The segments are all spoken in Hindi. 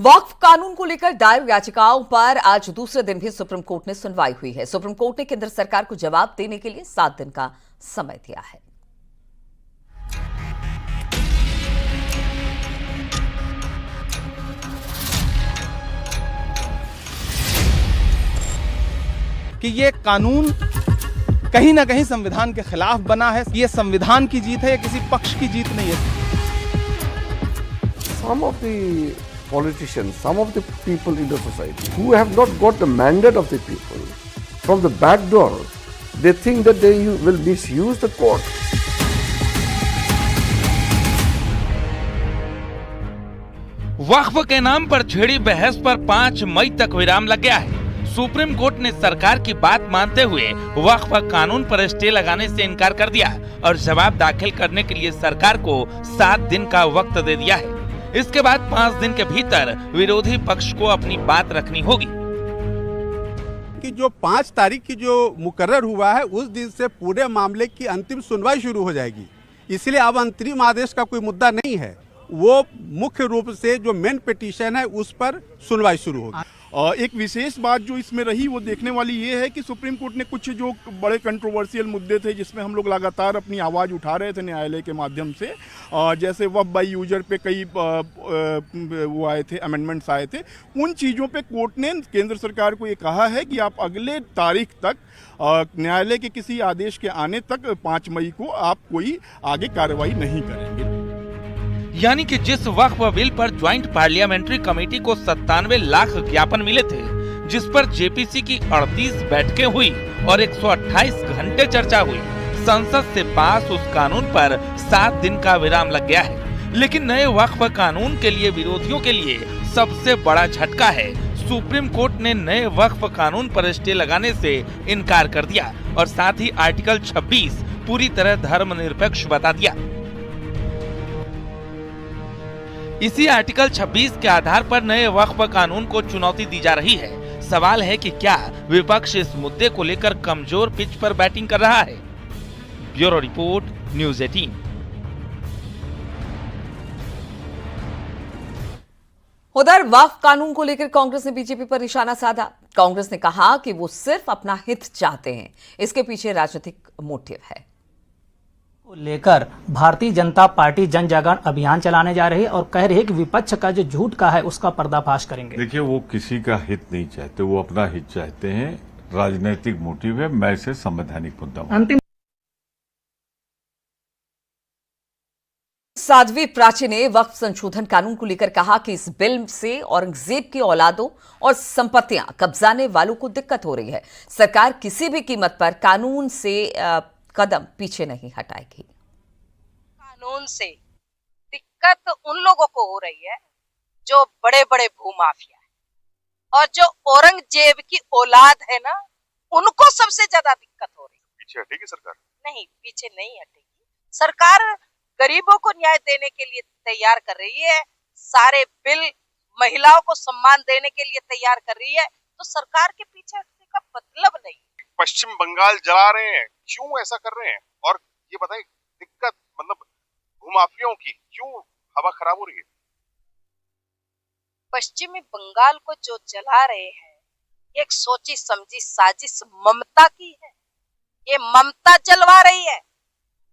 वक्फ कानून को लेकर दायर याचिकाओं पर आज दूसरे दिन भी सुप्रीम कोर्ट ने सुनवाई हुई है। सुप्रीम कोर्ट ने केंद्र सरकार को जवाब देने के लिए 7 दिन का समय दिया है। कि ये कानून कहीं ना कहीं संविधान के खिलाफ बना है। ये संविधान की जीत है, या किसी पक्ष की जीत नहीं है। Some of the politicians, some of the people in the society who have not got the mandate of the people, from the back door, they think that they will misuse the court. वक्फ के नाम पर छिड़ी बहस पर 5 मई तक विराम लग गया है। सुप्रीम कोर्ट ने सरकार की बात मानते हुए वक्फ कानून पर स्टे लगाने से इनकार कर दिया और जवाब दाखिल करने के लिए सरकार को 7 दिन का वक्त दे दिया है। इसके बाद 5 दिन के भीतर विरोधी पक्ष को अपनी बात रखनी होगी। कि जो 5 तारीख की जो मुकर्रर हुआ है, उस दिन से पूरे मामले की अंतिम सुनवाई शुरू हो जाएगी। इसलिए अब अंतरिम आदेश का कोई मुद्दा नहीं है, वो मुख्य रूप से जो मेन पिटीशन है उस पर सुनवाई शुरू होगी। एक विशेष बात जो इसमें रही वो देखने वाली ये है कि सुप्रीम कोर्ट ने कुछ जो बड़े कंट्रोवर्शियल मुद्दे थे जिसमें हम लोग लगातार अपनी आवाज़ उठा रहे थे न्यायालय के माध्यम से, जैसे वक्फ बाई यूजर पे कई वो आए थे, अमेंडमेंट्स आए थे। उन चीज़ों पे कोर्ट ने केंद्र सरकार को ये कहा है कि आप अगले तारीख तक, न्यायालय के किसी आदेश के आने तक 5 मई को आप कोई आगे कार्रवाई नहीं करेंगे। यानी कि जिस वक्फ बिल पर ज्वाइंट पार्लियामेंट्री कमेटी को 97 लाख ज्ञापन मिले थे, जिस पर जेपीसी की 38 बैठकें हुई और 128 घंटे चर्चा हुई, संसद से पास उस कानून पर 7 दिन का विराम लग गया है। लेकिन नए वक्फ कानून के लिए विरोधियों के लिए सबसे बड़ा झटका है। सुप्रीम कोर्ट ने नए वक्फ कानून पर स्टे लगाने से इनकार कर दिया और साथ ही आर्टिकल 26 पूरी तरह धर्मनिरपेक्ष बता दिया। इसी आर्टिकल 26 के आधार पर नए वक्फ कानून को चुनौती दी जा रही है। सवाल है कि क्या विपक्ष इस मुद्दे को लेकर कमजोर पिच पर बैटिंग कर रहा है? Bureau report, news 18। उधर वक्फ कानून को लेकर कांग्रेस ने बीजेपी पर निशाना साधा। कांग्रेस ने कहा कि वो सिर्फ अपना हित चाहते हैं, इसके पीछे राजनीतिक मोटिव है। लेकर भारतीय जनता पार्टी जन जागरण अभियान चलाने जा रही है और कह रही है कि विपक्ष का जो झूठ का है उसका पर्दाफाश करेंगे। देखिए, वो किसी का हित नहीं चाहते, वो अपना हित चाहते हैं। राजनीतिक मोटिव है। मैं इसे संवैधानिक मुद्दा अंतिम साध्वी प्राची ने वक्फ संशोधन कानून को लेकर कहा कि इस बिल से औरंगजेब की औलादों और संपत्तियां कब्जाने वालों को दिक्कत हो रही है। सरकार किसी भी कीमत पर कानून से कदम पीछे नहीं हटाएगी। कानून से दिक्कत उन लोगों को हो रही है जो बड़े बड़े भूमाफिया है, और जो औरंगजेब की औलाद है ना, उनको सबसे ज्यादा दिक्कत हो रही है। पीछे हटेगी सरकार? नहीं, पीछे नहीं हटेगी। सरकार गरीबों को न्याय देने के लिए तैयार कर रही है, सारे बिल महिलाओं को सम्मान देने के लिए तैयार कर रही है, तो सरकार के पीछे हटने का मतलब नहीं। पश्चिम बंगाल जला रहे हैं, क्यों ऐसा कर रहे हैं? और ये बताइए, दिक्कत मतलब भूमाफियों की क्यों हवा खराब हो रही है? पश्चिमी बंगाल को जो जला रहे हैं, एक सोची समझी साजिश ममता की है। ये ममता जलवा रही है।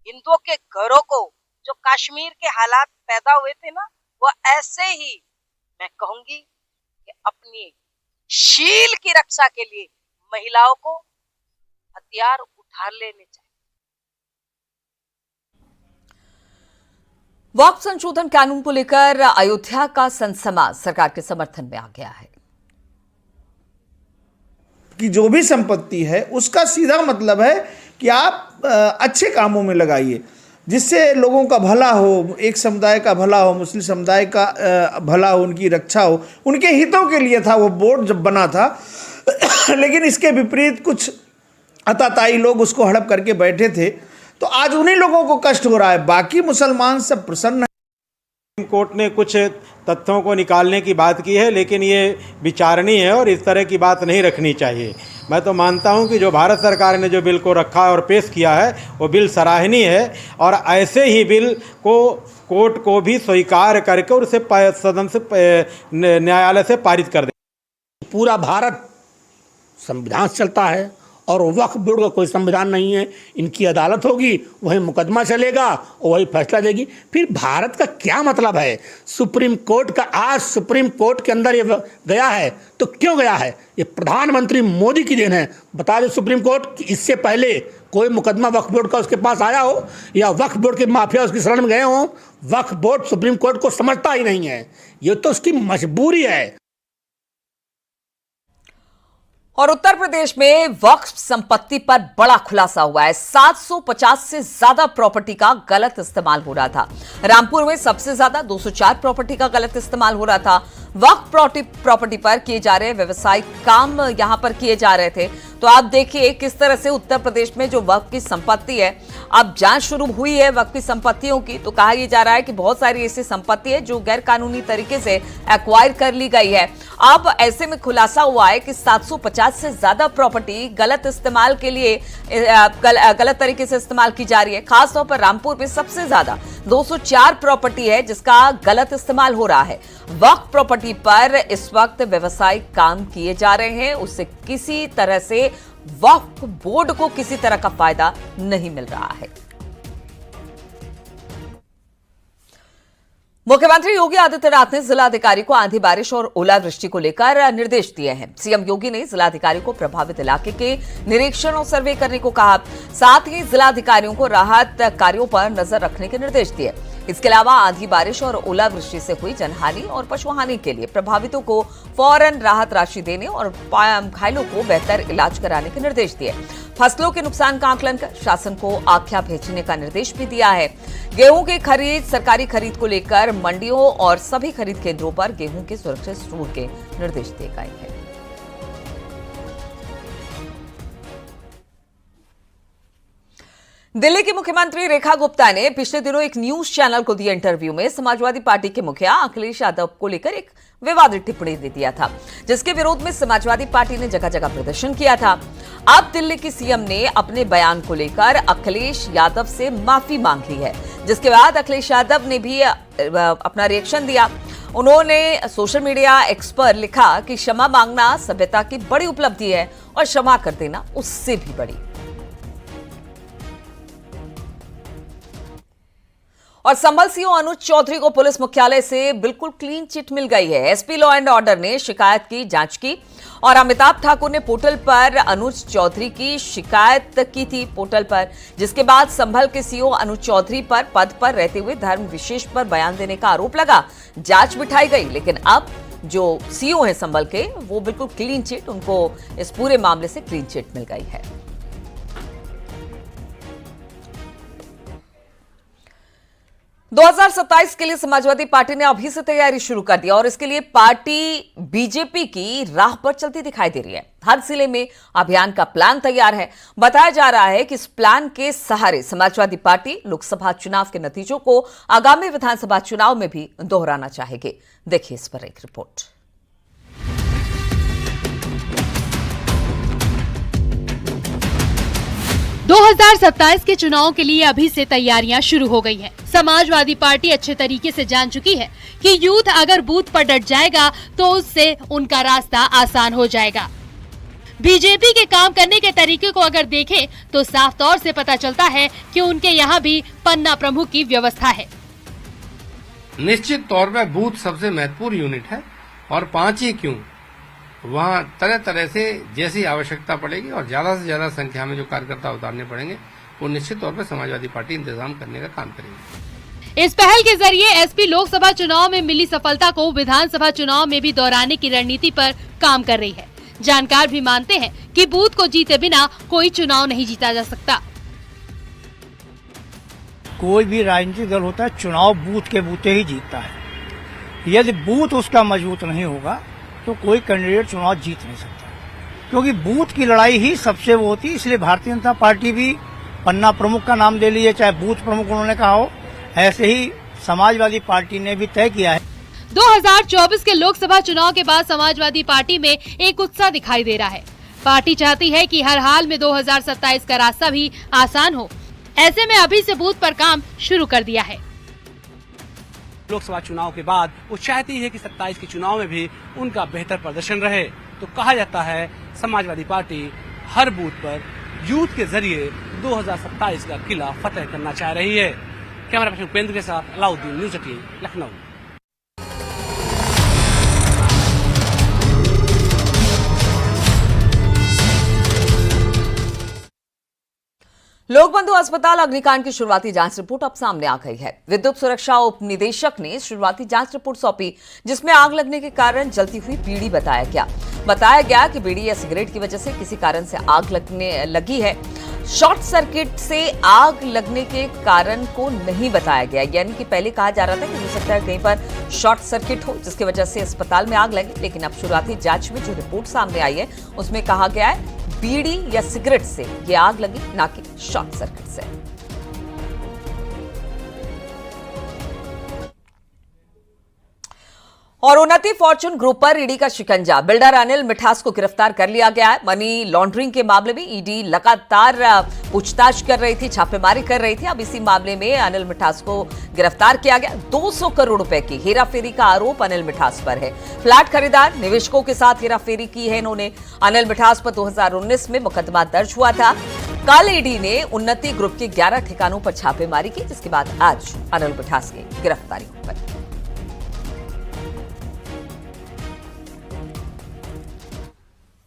हिंदुओं के घरों को जो कश्मीर के हालात पैदा हुए थे ना, वो ऐसे ही मैं कहूंगी कि अपनी शील की रक्षा के लिए महिलाओं को हथियार उठा लेने चाहिए। वक्फ संशोधन कानून को लेकर अयोध्या का सनसमाज सरकार के समर्थन में आ गया है कि जो भी संपत्ति है उसका सीधा मतलब है कि आप अच्छे कामों में लगाइए, जिससे लोगों का भला हो, एक समुदाय का भला हो, मुस्लिम समुदाय का भला हो, उनकी रक्षा हो, उनके हितों के लिए था वो बोर्ड जब बना था। लेकिन इसके विपरीत कुछ अताताई लोग उसको हड़प करके बैठे थे, तो आज उन्हीं लोगों को कष्ट हो रहा है। बाकी मुसलमान सब प्रसन्न हैं। सुप्रीम कोर्ट ने कुछ तथ्यों को निकालने की बात की है, लेकिन ये विचारणीय है और इस तरह की बात नहीं रखनी चाहिए। मैं तो मानता हूं कि जो भारत सरकार ने जो बिल को रखा है और पेश किया है वो बिल सराहनीय है और ऐसे ही बिल को कोर्ट को भी स्वीकार करके और उसे सदन से न्यायालय से पारित कर दे। पूरा भारत संविधान से चलता है और वक्फ बोर्ड का कोई संविधान नहीं है। इनकी अदालत होगी, वही मुकदमा चलेगा और वही फैसला देगी। फिर भारत का क्या मतलब है? सुप्रीम कोर्ट का, आज सुप्रीम कोर्ट के अंदर ये गया है तो क्यों गया है? ये प्रधानमंत्री मोदी की देन है। बता दें सुप्रीम कोर्ट कि इससे पहले कोई मुकदमा वक्फ बोर्ड का उसके पास आया हो या वक्फ बोर्ड के माफिया उसकी शरण में गए हों, वक्फ बोर्ड सुप्रीम कोर्ट को समझता ही नहीं है। ये तो उसकी मजबूरी है। और उत्तर प्रदेश में वक्फ संपत्ति पर बड़ा खुलासा हुआ है। 750 से ज्यादा प्रॉपर्टी का गलत इस्तेमाल हो रहा था। रामपुर में सबसे ज्यादा 204 प्रॉपर्टी का गलत इस्तेमाल हो रहा था। वक्फ प्रॉपर्टी पर किए जा रहे व्यवसायिक काम यहां पर किए जा रहे थे। तो आप देखिए किस तरह से उत्तर प्रदेश में जो वक्फ की संपत्ति है, अब जांच शुरू हुई है वक्फ की संपत्तियों की, तो कहा यह जा रहा है कि बहुत सारी ऐसी संपत्ति है जो गैर कानूनी तरीके से एक्वायर कर ली गई है। अब ऐसे में खुलासा हुआ है कि 750 से ज्यादा प्रॉपर्टी गलत इस्तेमाल के लिए गलत तरीके से इस्तेमाल की जा रही है। खासतौर पर रामपुर में सबसे ज्यादा 204 प्रॉपर्टी है जिसका गलत इस्तेमाल हो रहा है। वक्फ प्रॉपर्टी पर इस वक्त व्यवसायिक काम किए जा रहे हैं, उससे किसी तरह से वक्फ बोर्ड को किसी तरह का फायदा नहीं मिल रहा है। मुख्यमंत्री योगी आदित्यनाथ ने जिलाधिकारी को आंधी बारिश और ओलावृष्टि को लेकर निर्देश दिए हैं। सीएम योगी ने जिलाधिकारी को प्रभावित इलाके के निरीक्षण और सर्वे करने को कहा। साथ ही जिलाधिकारियों को राहत कार्यों पर नजर रखने के निर्देश दिए। इसके अलावा आंधी बारिश और ओलावृष्टि से हुई जनहानि और पशुहानि के लिए प्रभावितों को फौरन राहत राशि देने और घायलों को बेहतर इलाज कराने के निर्देश दिए। फसलों के नुकसान का आकलन कर शासन को आख्या भेजने का निर्देश भी दिया है। गेहूं की खरीद, सरकारी खरीद को लेकर मंडियों और सभी खरीद केंद्रों पर गेहूं के सुरक्षित स्टोर के निर्देश दिए गए हैं। दिल्ली की मुख्यमंत्री रेखा गुप्ता ने पिछले दिनों एक न्यूज चैनल को दिए इंटरव्यू में समाजवादी पार्टी के मुखिया अखिलेश यादव को लेकर एक विवादित टिप्पणी दे दिया था, जिसके विरोध में समाजवादी पार्टी ने जगह जगह प्रदर्शन किया था। अब दिल्ली की सीएम ने अपने बयान को लेकर अखिलेश यादव से माफी मांग ली है, जिसके बाद अखिलेश यादव ने भी अपना रिएक्शन दिया। उन्होंने सोशल मीडिया एक्स पर लिखा कि क्षमा मांगना सभ्यता की बड़ी उपलब्धि है और क्षमा कर देना उससे भी बड़ी। और संभल सीओ अनुज चौधरी को पुलिस मुख्यालय से बिल्कुल क्लीन चिट मिल गई है। एसपी लॉ एंड ऑर्डर ने शिकायत की जांच की और अमिताभ ठाकुर ने पोर्टल पर अनुज चौधरी की शिकायत की थी पोर्टल पर, जिसके बाद संभल के सीओ अनुज चौधरी पर पद पर रहते हुए धर्म विशेष पर बयान देने का आरोप लगा। जांच बिठाई गई, लेकिन अब जो सीओ है संभल के, वो बिल्कुल क्लीन चिट, उनको इस पूरे मामले से क्लीन चिट मिल गई है। दो 2027 के लिए समाजवादी पार्टी ने अभी से तैयारी शुरू कर दी और इसके लिए पार्टी बीजेपी की राह पर चलती दिखाई दे रही है। हर जिले में अभियान का प्लान तैयार है। बताया जा रहा है कि इस प्लान के सहारे समाजवादी पार्टी लोकसभा चुनाव के नतीजों को आगामी विधानसभा चुनाव में भी दोहराना चाहेगी। देखिए इस पर एक रिपोर्ट। दो 2027 के चुनाव के लिए अभी से तैयारियां शुरू हो गई हैं। समाजवादी पार्टी अच्छे तरीके से जान चुकी है कि यूथ अगर बूथ पर डट जाएगा तो उससे उनका रास्ता आसान हो जाएगा। बीजेपी के काम करने के तरीके को अगर देखें तो साफ तौर से पता चलता है कि उनके यहाँ भी पन्ना प्रमुख की व्यवस्था है। निश्चित तौर पर बूथ सबसे महत्वपूर्ण यूनिट है और 5 ही क्यों, वहाँ तरह तरह से जैसी आवश्यकता पड़ेगी और ज्यादा से ज्यादा संख्या में जो कार्यकर्ता उतारने पड़ेंगे, वो निश्चित तौर पर समाजवादी पार्टी इंतजाम करने का काम करेगी। इस पहल के जरिए एसपी लोकसभा चुनाव में मिली सफलता को विधानसभा चुनाव में भी दोहराने की रणनीति पर काम कर रही है। जानकार भी मानते हैं कि बूथ को जीते बिना कोई चुनाव नहीं जीता जा सकता। कोई भी राजनीतिक दल होता है, चुनाव बूथ के बूते ही जीतता है। यदि बूथ उसका मजबूत नहीं होगा तो कोई कैंडिडेट चुनाव जीत नहीं सकता, क्योंकि बूथ की लड़ाई ही सबसे वो होती है। इसलिए भारतीय जनता पार्टी भी पन्ना प्रमुख का नाम दे लिए, चाहे बूथ प्रमुख उन्होंने कहा हो, ऐसे ही समाजवादी पार्टी ने भी तय किया है। 2024 के लोकसभा चुनाव के बाद समाजवादी पार्टी में एक उत्साह दिखाई दे रहा है। पार्टी चाहती है कि हर हाल में 2027 का रास्ता भी आसान हो। ऐसे में अभी से बूथ पर काम शुरू कर दिया है। लोकसभा चुनाव के बाद वो चाहती है कि 27 के चुनाव में भी उनका बेहतर प्रदर्शन रहे। तो कहा जाता है समाजवादी पार्टी हर बूथ पर यूथ के जरिए 2027 का किला फतेह करना चाह रही है। कैमरा पर्सन उपेंद्र के साथ अलाउद्दीन, न्यूज़ 18 लखनऊ। लोकबंधु अस्पताल अग्निकांड की शुरुआती जांच रिपोर्ट अब सामने आ गई है। विद्युत सुरक्षा उप निदेशक ने शुरुआती जांच रिपोर्ट सौंपी, जिसमें आग लगने के कारण जलती हुई बीड़ी बताया गया कि बीड़ी या सिगरेट की वजह से किसी कारण से आग लगी है। शॉर्ट सर्किट से आग लगने के कारण को नहीं बताया गया, यानी कि पहले कहा जा रहा था कि हो सकता है कहीं पर शॉर्ट सर्किट हो जिसकी वजह से अस्पताल में आग लगी, लेकिन अब शुरुआती जांच में जो रिपोर्ट सामने आई है उसमें कहा गया है बीड़ी या सिगरेट से ये आग लगी, ना कि शॉर्ट सर्किट से। और उन्नति फॉर्चून ग्रुप पर ईडी का शिकंजा। बिल्डर अनिल मिठास को गिरफ्तार कर लिया गया है। मनी लॉन्ड्रिंग के मामले में ईडी लगातार पूछताछ कर रही थी, छापेमारी कर रही थी। अब इसी मामले में अनिल मिठास को गिरफ्तार किया गया। 200 करोड़ रुपए की हेराफेरी का आरोप अनिल मिठास पर है। फ्लैट खरीदार निवेशकों के साथ हेराफेरी की है इन्होंने। अनिल मिठास पर 2019 में मुकदमा दर्ज हुआ था। कल ईडी ने उन्नति ग्रुप के 11 ठिकानों पर छापेमारी की, जिसके बाद आज अनिल मिठास की गिरफ्तारी हुई।